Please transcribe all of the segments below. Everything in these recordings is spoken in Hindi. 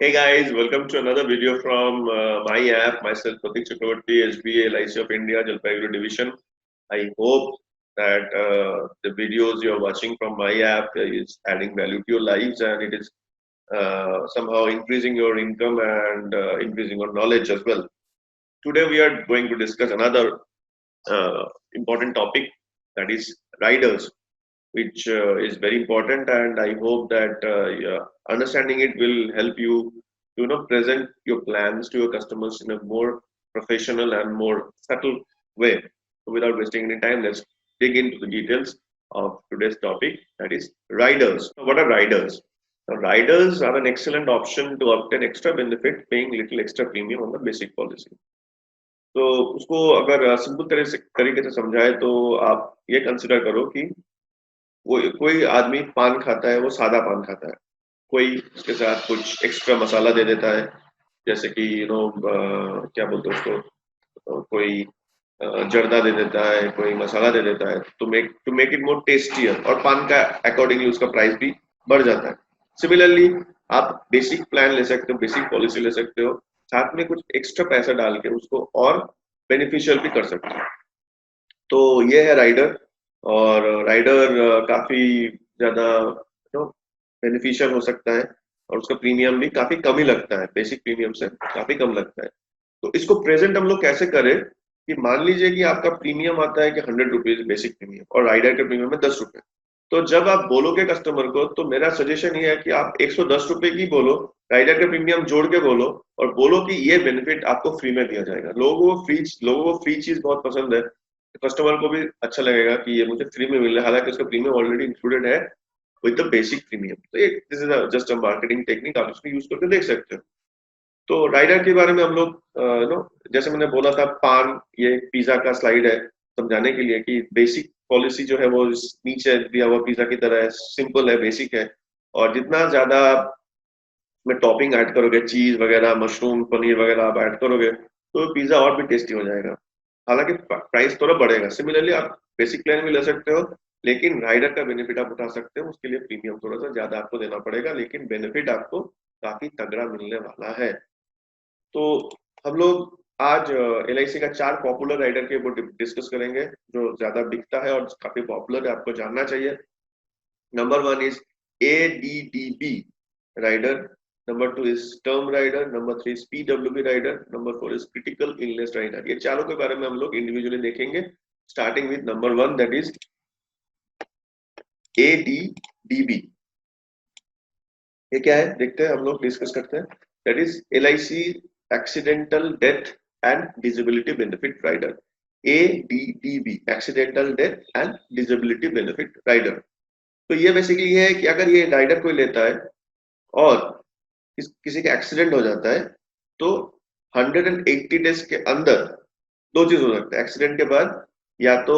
Hey guys, welcome to another video from my app. Myself, Pratik Chakravarti, SBA LIC of India, Jalpaiguri Division. I hope that the videos you are watching from my app is adding value to your lives and it is somehow increasing your income and increasing your knowledge as well. Today we are going to discuss another important topic, that is riders, which is very important, and I hope that yeah, understanding it will help you to present your plans to your customers in a more professional and more subtle way. So without wasting any time, let's dig into the details of today's topic, that is riders. What are riders? Now, riders are an excellent option to obtain extra benefit paying little extra premium on the basic policy. तो उसको अगर सिंपल तरीके से समझाए तो आप ये कंसिडर करो कि वो कोई आदमी पान खाता है, वो सादा पान खाता है, कोई उसके साथ कुछ एक्स्ट्रा मसाला दे देता है, जैसे कि क्या बोलते हैं उसको, कोई जर्दा दे देता है, कोई मसाला दे देता है to make it more tastier, और पान का अकॉर्डिंगली उसका प्राइस भी बढ़ जाता है। सिमिलरली आप बेसिक प्लान ले सकते हो, बेसिक पॉलिसी ले सकते हो, साथ में कुछ एक्स्ट्रा पैसा डाल के उसको और बेनिफिशियल भी कर सकते हो। तो ये है राइडर, और राइडर काफी ज्यादा बेनिफिशियल हो सकता है, और उसका प्रीमियम भी काफी कम ही लगता है, बेसिक प्रीमियम से काफी कम लगता है। तो इसको प्रेजेंट हम लोग कैसे करें कि मान लीजिए कि आपका प्रीमियम आता है कि 100 रुपीज बेसिक प्रीमियम, और राइडर के प्रीमियम है 10 रुपए। तो जब आप बोलोगे कस्टमर को, तो मेरा सजेशन ये है कि आप 110 रुपए की बोलो, राइडर के प्रीमियम जोड़ के बोलो, और बोलो कि ये बेनिफिट आपको फ्री में दिया जाएगा। लोगों को फ्री चीज बहुत पसंद है, कस्टमर को भी अच्छा लगेगा कि ये मुझे फ्री में मिल रहा है, हालांकि उसका प्रीमियम ऑलरेडी इंक्लूडेड है विद द बेसिक प्रीमियम। तो ये this is just a marketing technique, आप इसको यूज करके देख सकते हो। तो राइडर के बारे में हम लोग जैसे मैंने बोला था, पान, ये पिज्जा का स्लाइड है समझाने के लिए कि बेसिक पॉलिसी जो है वो नीचे दिया हुआ पिज्जा की तरह है, सिंपल है, बेसिक है, और जितना ज्यादा में टॉपिंग ऐड करोगे, चीज वगैरह, मशरूम, पनीर वगैरह आप ऐड करोगे, तो पिज्जा और भी टेस्टी हो जाएगा। हालांकि प्राइस थोड़ा बढ़ेगा। सिमिलरली आप बेसिक प्लान भी ले सकते हो, लेकिन राइडर का बेनिफिट आप उठा सकते हो, उसके लिए प्रीमियम थोड़ा सा ज्यादा आपको देना पड़ेगा, लेकिन बेनिफिट आपको काफी तगड़ा मिलने वाला है। तो हम लोग आज LIC का 4 पॉपुलर राइडर के ऊपर डिस्कस करेंगे, जो ज्यादा बिकता है और काफी पॉपुलर है, आपको जानना चाहिए। Number 1 is ADDB rider, number 2 is term rider, number 3 is PWB rider, number 4 is critical illness rider. ये चारों के बारे में हम लोग इंडिविजुअली देखेंगे, starting with number 1, that is ADDB। ये क्या है देखते हैं, हम लोग डिस्कस करते हैं। That is LIC accidental death and disability benefit rider, ADDB, accidental death and disability benefit rider. तो ये बेसिकली ये है कि अगर ये राइडर कोई लेता है और किसी का एक्सीडेंट हो जाता है, तो 180 डेज के अंदर दो चीज हो सकता है। एक्सीडेंट के बाद या तो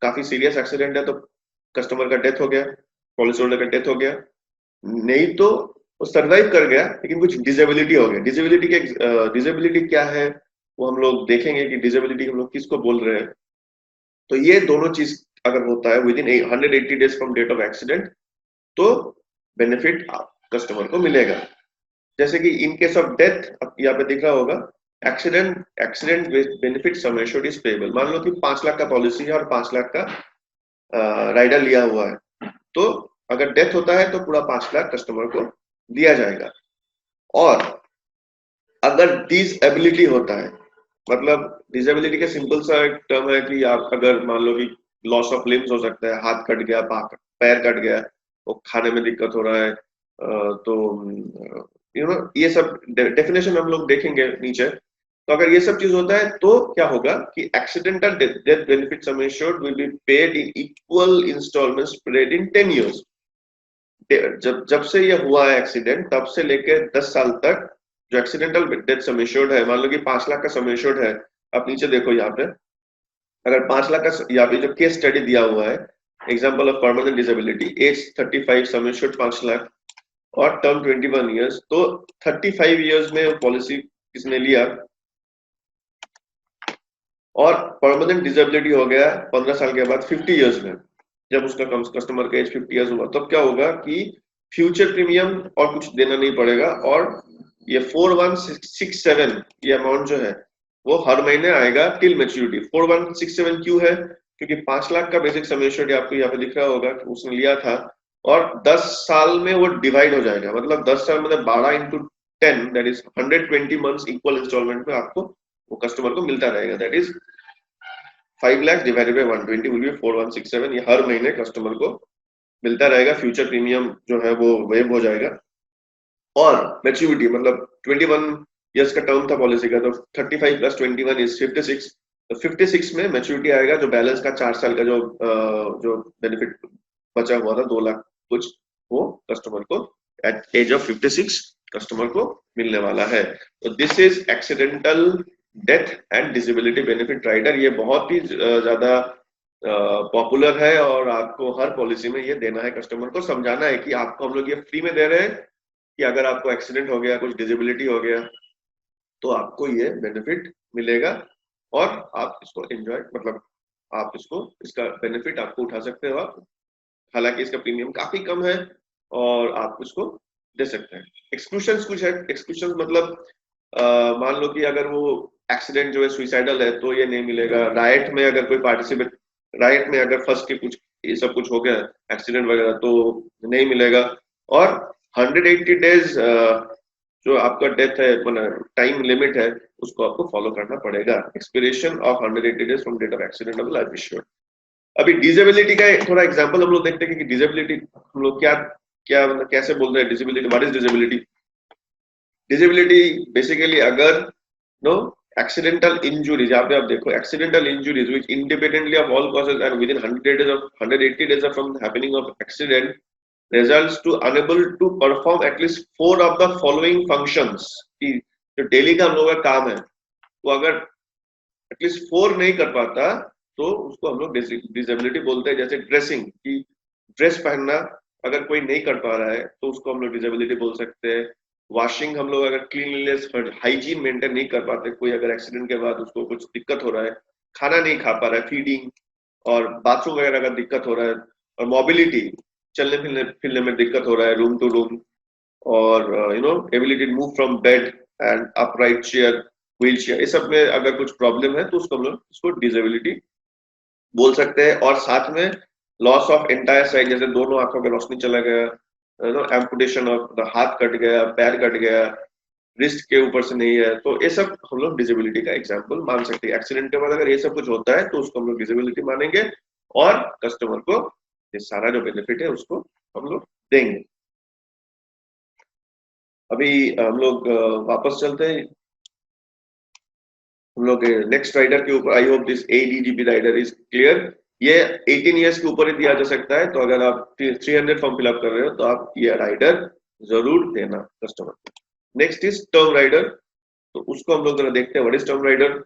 काफी सीरियस एक्सीडेंट है, तो कस्टमर का डेथ हो गया, पॉलिसी होल्डर का डेथ हो गया, नहीं तो वो सर्वाइव कर गया लेकिन कुछ डिसेबिलिटी हो गया। डिसेबिलिटी क्या है वो हम लोग देखेंगे कि डिसेबिलिटी हम लोग किसको बोल रहे हैं। तो ये दोनों चीज अगर होता है within 180 days from date of accident, तो बेनिफिट कस्टमर को मिलेगा। जैसे कि इन केस ऑफ डेथ, यहाँ पे दिख रहा होगा, accident benefit sum assured is payable. मान लो कि 5 लाख का पॉलिसी है और 5 लाख का राइडर लिया हुआ है, तो अगर डेथ होता है तो पूरा 5 लाख कस्टमर को दिया जाएगा। और अगर डिसेबिलिटी होता है, मतलब डिसेबिलिटी का सिंपल सा एक टर्म है कि आप अगर मान लो कि लॉस ऑफ लिम्स हो सकता है, हाथ कट गया, पैर कट गया, वो खाने में दिक्कत हो रहा है, तो ये सब डेफिनेशन हम लोग देखेंगे नीचे। तो अगर ये सब चीज होता है तो क्या होगा कि accidental death benefit sum assured will be paid in equal instalments spread in 10 years। जब से ये हुआ है एक्सीडेंट, तब से लेकर 10 साल तक जो एक्सीडेंटल डेथ सम एश्योर्ड है, मान लो कि 5 लाख का सम एश्योर्ड है, आप नीचे देखो यहाँ पे, अगर 5 लाख का यहाँ पे जो केस स्टडी दिया हुआ है, example of permanent disability, age 35, sum assured 5 lakh और टर्म 21 years, तो 35 years में पॉलिसी किसने लिया और परमानेंट डिसेबिलिटी हो गया 15 साल के बाद 50 years में, जब उसका कस्टमर का एज 50 years हुआ, तब क्या होगा कि फ्यूचर प्रीमियम और कुछ देना नहीं पड़ेगा, और ये 4167 ये अमाउंट जो है वो हर महीने आएगा टिल मेच्योरिटी। 4167 क्यों है? क्योंकि 5 लाख का बेसिक सम एश्योर्ड आपको यहाँ पे दिख रहा होगा कि उसने लिया था, और 10 साल में वो डिवाइड हो जाएगा, मतलब 10 साल मतलब 12 into 10, that is 120 months equal instalment में आपको वो कस्टमर को मिलता रहेगा। That is 5 lakh divided by 120 will be 4167। ये हर महीने कस्टमर को मिलता रहेगा। फ्यूचर प्रीमियम जो है वो वेव हो जाएगा। और मैच्योरिटी मतलब 21 इयर्स का टर्म था पॉलिसी का, तो 35 प्लस 21 इज 56। तो 56 में मैच्योरिटी आएगा, जो बैलेंस का 4 साल का जो बेनिफिट बचा हुआ था 2 लाख कुछ, वो कस्टमर को एट एज ऑफ 56 कस्टमर को मिलने वाला है। तो this is accidental death and disability benefit rider. ये बहुत ही ज्यादा पॉपुलर है, और आपको हर पॉलिसी में ये देना है, कस्टमर को समझाना है कि आपको हम लोग ये फ्री में दे रहे हैं कि अगर आपको एक्सीडेंट हो गया, कुछ डिसेबिलिटी हो गया, तो आपको ये बेनिफिट मिलेगा और आप इसको एंजॉय मतलब आप इसको इसका बेनिफिट आपको उठा सकते हो आप। हालांकि इसका प्रीमियम काफी कम है और आप इसको दे सकते हैं। एक्सक्लूशन कुछ है। एक्सक्लूशन मतलब मान लो कि अगर वो एक्सीडेंट जो है सुइसाइडल है तो ये नहीं मिलेगा। राइट में अगर कोई पार्टिसिपेट, राइट में अगर फंस के कुछ ये सब कुछ हो गया एक्सीडेंट वगैरह, तो नहीं मिलेगा। और 180 डेज जो आपका डेथ है टाइम लिमिट है, उसको आपको फॉलो करना पड़ेगा। Expiration of 180 days from date of accident of life insured. अभी डिसेबिलिटी का थोड़ा एग्जांपल हम लोग देखते हैं कि डिसेबिलिटी हम लोग क्या क्या मतलब कैसे बोल रहे हैं। Disability, what is disability? Disability basically अगर नो एक्सीडेंटल इंजुरीज, यहाँ पे आप देखो accidental injuries which independently of all causes and with in 180 days from the happening of accident results to unable to perform at least 4 of the following functions। कि जो डेली का हम लोगों का काम है वो अगर एटलीस्ट 4 नहीं कर पाता तो उसको हम लोग डिसेबिलिटी बोलते हैं। जैसे ड्रेसिंग की, ड्रेस पहनना अगर कोई नहीं कर पा रहा है तो उसको हम लोग डिसेबिलिटी बोल सकते हैं। वॉशिंग, हम लोग अगर क्लीनलीनेस हाइजीन मेंटेन नहीं कर पाते, कोई अगर एक्सीडेंट के बाद उसको कुछ दिक्कत हो रहा है, खाना नहीं खा पा रहा है, फीडिंग और बाथरूम वगैरह का दिक्कत हो रहा है, और मोबिलिटी चलने फिरने फिरने में दिक्कत हो रहा है रूम टू रूम, और ability to move from bed and upright chair, wheelchair, ये सब में अगर कुछ प्रॉब्लम है तो उसको हम लोग उसको डिसेबिलिटी बोल सकते हैं। और साथ में लॉस ऑफ एंटायर साइट, जैसे दोनों आंखों का रोशनी चला गया, एम्पुटेशन ऑफ द हाथ कट गया, पैर कट गया, रिस्ट के ऊपर से नहीं है, तो ये सब हम लोग डिसेबिलिटी का एग्जांपल मान सकते हैं। एक्सीडेंट के बाद अगर ये सब कुछ होता है तो उसको हम लोग डिसेबिलिटी मानेंगे और कस्टमर को ये सारा जो बेनिफिट है उसको हम लोग देंगे। अभी हम लोग वापस चलते हैं हम लोग नेक्स्ट राइडर के ऊपर। I hope this ADGP rider is clear. ये 18 इयर्स के ऊपर ही दिया जा सकता है, तो अगर आप 300 फॉर्म फिलअप कर रहे हो तो आप ये राइडर जरूर देना कस्टमर को। Next is term rider. तो उसको हम लोग जरा देखते हैं, what is term rider.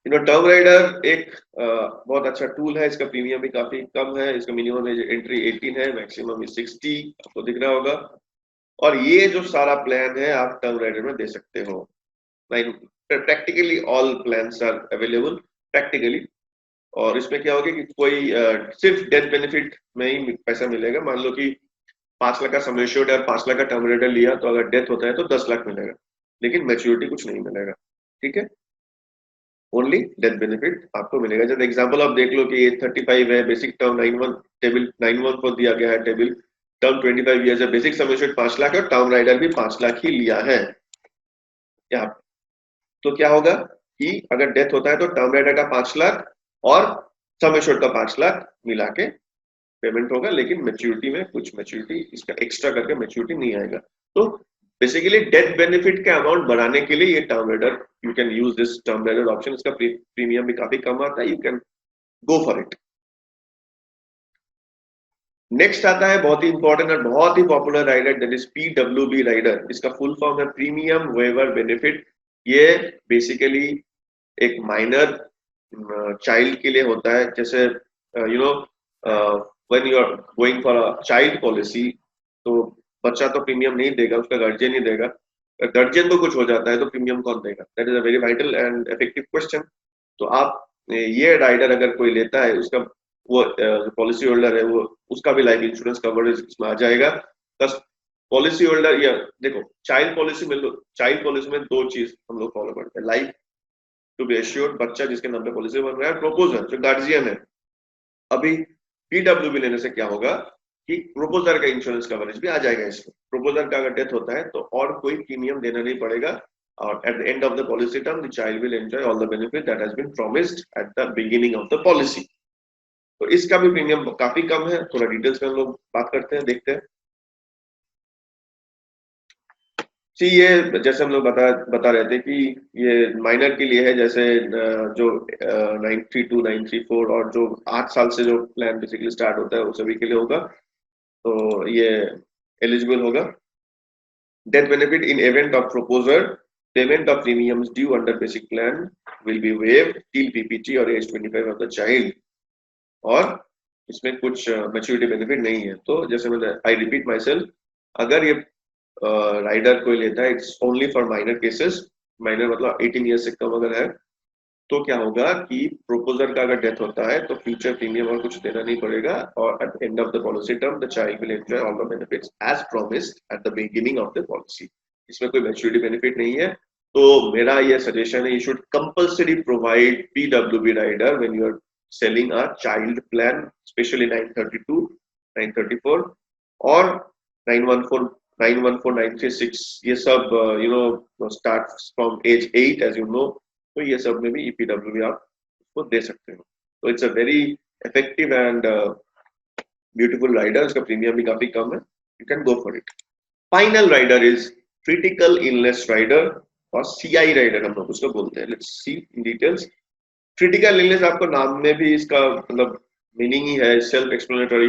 Term rider एक बहुत अच्छा टूल है। इसका प्रीमियम भी काफी कम है। इसका मिनिमम एंट्री 18 है, मैक्सिमम 60, आपको दिख रहा होगा। और ये जो सारा प्लान है आप टर्म राइडर में दे सकते हो। Practically all plans are available practically. और इसमें क्या होगा कि कोई सिर्फ डेथ बेनिफिट में ही पैसा मिलेगा। मान लो कि 5 लाख का सम एश्योर्ड है और 5 लाख का टर्म राइडर लिया, तो अगर डेथ होता है तो 10 लाख मिलेगा, लेकिन मैच्योरिटी कुछ नहीं मिलेगा। ठीक है, ओनली डेथ बेनिफिट आपको मिलेगा। जैसे एग्जांपल आप देख लो कि ये 35 है, बेसिक टर्म 91 टेबल 91 दिया गया है टेबल, टर्म 25 इयर्स है, बेसिक सम एश्योर्ड 5 लाख है और टर्म राइडर भी 5 लाख ही लिया है यहाँ। तो क्या होगा कि अगर डेथ होता है तो टर्म राइडर का 5 लाख और सम एश्योर्ड का 5 लाख मिला के पेमेंट होगा, लेकिन मैच्योरिटी में कुछ मैच्योरिटी इसका एक्स्ट्रा करके मैच्योरिटी नहीं आएगा। तो बेसिकली डेथ बेनिफिट का अमाउंट बढ़ाने के लिए ये term rider, you can use this term rider option. इसका प्रीमियम भी काफी कम आता है, you can go for it. Next आता है बहुत ही इंपॉर्टेंट और बहुत ही popular rider, that is PWB rider. इसका फुल फॉर्म है प्रीमियम वेवर बेनिफिट। ये बेसिकली एक माइनर चाइल्ड के लिए होता है। जैसे when you are going for a child policy, तो बच्चा तो प्रीमियम नहीं देगा, उसका गार्जियन ही देगा। गार्जियन को कुछ हो जाता है तो प्रीमियम कौन देगा? That is a very vital and effective question. तो आप ये राइडर अगर कोई लेता है, उसका वो पॉलिसी होल्डर है, वो उसका भी लाइफ इंश्योरेंस कवरेज इसमें आ जाएगा। प्लस पॉलिसी होल्डर, या देखो चाइल्ड पॉलिसी में, चाइल्ड पॉलिसी में दो चीज हम लोग फॉलो करते हैं, लाइफ टू बी एश्योर्ड, बच्चा जिसके नाम पे पॉलिसी बन रहा है, प्रोपोजर जो गार्जियन है। अभी पीडब्ल्यूबी लेने से क्या होगा कि प्रोपोजर का इंश्योरेंस कवरेज भी आ जाएगा इसमें। प्रोपोजर का अगर डेथ होता है तो और कोई प्रीमियम देना नहीं पड़ेगा, और at the end of the policy term the child will enjoy all the benefit that has been promised at the beginning of the policy. तो इसका भी प्रीमियम काफी कम है, थोड़ा डिटेल्स में हम लोग बात करते हैं, देखते हैं। जी, ये जैसे हम लोग बता रहे थे कि ये माइनर के लिए है, जैसे जो 932 934 और जो 8 साल से जो प्लान बेसिकली स्टार्ट होता है वो सभी के लिए होगा, तो ये एलिजिबल होगा। Death benefit in event of proposer, payment of premiums due under basic plan will be waived till PPT और एज 25 ऑफ द चाइल्ड। और इसमें कुछ मैच्योरिटी बेनिफिट नहीं है। तो जैसे मैंने, आई रिपीट माई सेल्फ, अगर ये राइडर कोई लेता है, it's only for minor cases, minor मतलब 18 ईयर्स से कम अगर है, तो क्या होगा कि प्रोपोजर का अगर डेथ होता है तो फ्यूचर प्रीमियम और कुछ देना नहीं पड़ेगा, और at the end of the policy term the child will enjoy all the benefits as promised at the beginning of the policy. इसमें कोई मैच्योरिटी बेनिफिट नहीं है। तो मेरा ये सजेशन है, you should compulsory provide PWB rider when you are selling a child plan, especially 932, 934 और 914, 914, 936, ये सब starts from age 8 as you know। तो ये सब में भी EPWB आप उसको दे सकते हो। तो it's a very effective and beautiful rider, उसका प्रीमियम भी काफी कम है, you can go for it. Final rider is critical illness rider और सीआई राइडर हम लोग उसको बोलते हैं। Let's see in details. Critical illness, आपको नाम में भी इसका मतलब मीनिंग ही है, सेल्फ एक्सप्लेनेटरी।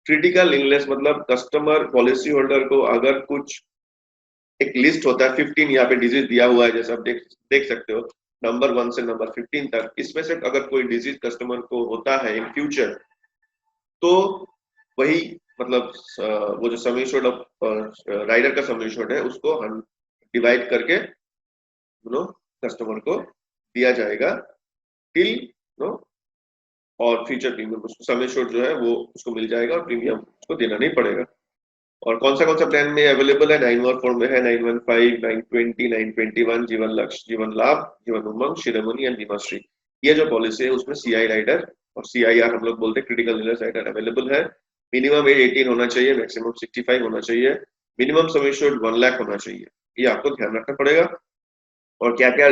क्रिटिकल इलनेस मतलब कस्टमर पॉलिसी होल्डर को अगर कुछ एक लिस्ट होता है, 15 यहाँ पे डिजीज दिया हुआ है, जैसे आप देख सकते हो, नंबर 1 से नंबर 15 तक। इसमें से अगर कोई डिजीज कस्टमर को होता है इन फ्यूचर, तो वही मतलब वो जो सम एश्योर्ड राइडर का सम एश्योर्ड है उसको हम डिवाइड करके कस्टमर को दिया जाएगा टिल नो, और फ्यूचर प्रीमियम उसको सम एश्योर्ड जो है वो उसको मिल जाएगा और प्रीमियम उसको देना नहीं पड़ेगा। और कौन सा प्लान में अवेलेबल है? 914 में है, 915, 920, 921, जीवन लक्ष्य, जीवन लाभ, जीवन उमंग, शिरोमणि एंड बीमाश्री। ये जो पॉलिसी है उसमें सीआई राइडर और सीआईआर हम लोग बोलते हैं, क्रिटिकल इलनेस राइडर अवेलेबल है। मिनिमम एज 18 होना चाहिए, मैक्सिमम 65 होना चाहिए, मिनिमम सम एश्योर्ड 1 लाख होना चाहिए, ये आपको ध्यान रखना पड़ेगा। और क्या क्या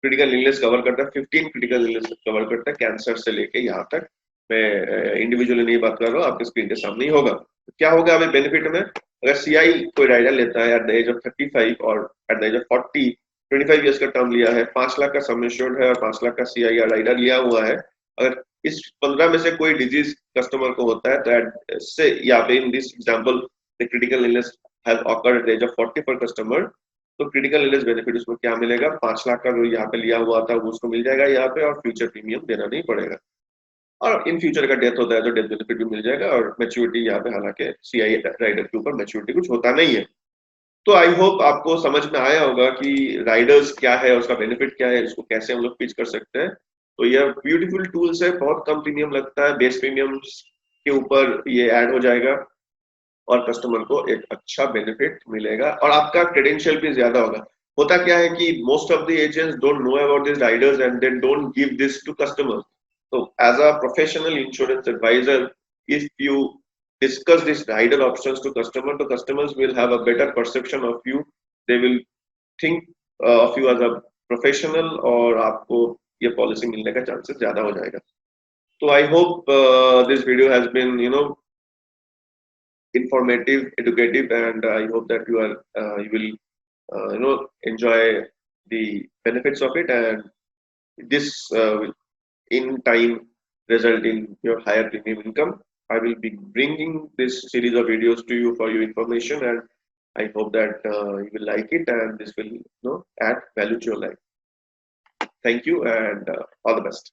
क्रिटिकल इलनेस कवर करता है? 15 क्रिटिकल इलनेस कवर करता है, कैंसर से लेके यहाँ तक। मैं इंडिविजुअली नहीं बात कर रहा हूँ, आपके स्क्रीन के सामने ही होगा। तो क्या होगा अभी बेनिफिट में? अगर सीआई कोई राइडर लेता है एट द एज ऑफ 35 और at the age of 40, 25 years का टर्म लिया है, 5 लाख का सम एश्योर्ड है और 5 लाख का सीआई राइडर लिया हुआ है, अगर इस 15 में से कोई डिजीज कस्टमर को होता है, तो से यहाँ पे in this example the critical illness has occurred at the age of 40 for customer, तो क्रिटिकल इलनेस बेनिफिट उसमें क्या मिलेगा? 5 लाख का जो यहाँ पे लिया हुआ था वो उसको मिल जाएगा यहाँ पे, और फ्यूचर प्रीमियम देना नहीं पड़ेगा। और इन फ्यूचर का डेथ होता है तो डेथ बेनिफिट भी मिल जाएगा, और मैच्योरिटी यहाँ पे हालांकि सीआई राइडर के ऊपर मैच्योरिटी कुछ होता नहीं है। तो आई होप आपको समझ में आया होगा कि राइडर्स क्या है, उसका बेनिफिट क्या है, इसको कैसे हम लोग पिच कर सकते हैं। तो यह ब्यूटीफुल टूल्स है, बहुत कम प्रीमियम लगता है, बेस प्रीमियम के ऊपर ये ऐड हो जाएगा और कस्टमर को एक अच्छा बेनिफिट मिलेगा और आपका क्रेडेंशियल भी ज्यादा होगा। होता क्या है कि most of the agents don't know about this riders and they don't give this to customers. So as a professional insurance advisor, if you discuss these rider options to customer, the customers will have a better perception of you. They will think of you as a professional, और आपको ये पॉलिसी मिलने का चांसेस ज्यादा हो जाएगा। तो I hope this video has been informative, educative, and I hope that you will enjoy the benefits of it, and this will in time result in your higher premium income. I will be bringing this series of videos to you for your information, and I hope that you will like it and this will add value to your life. Thank you, and all the best.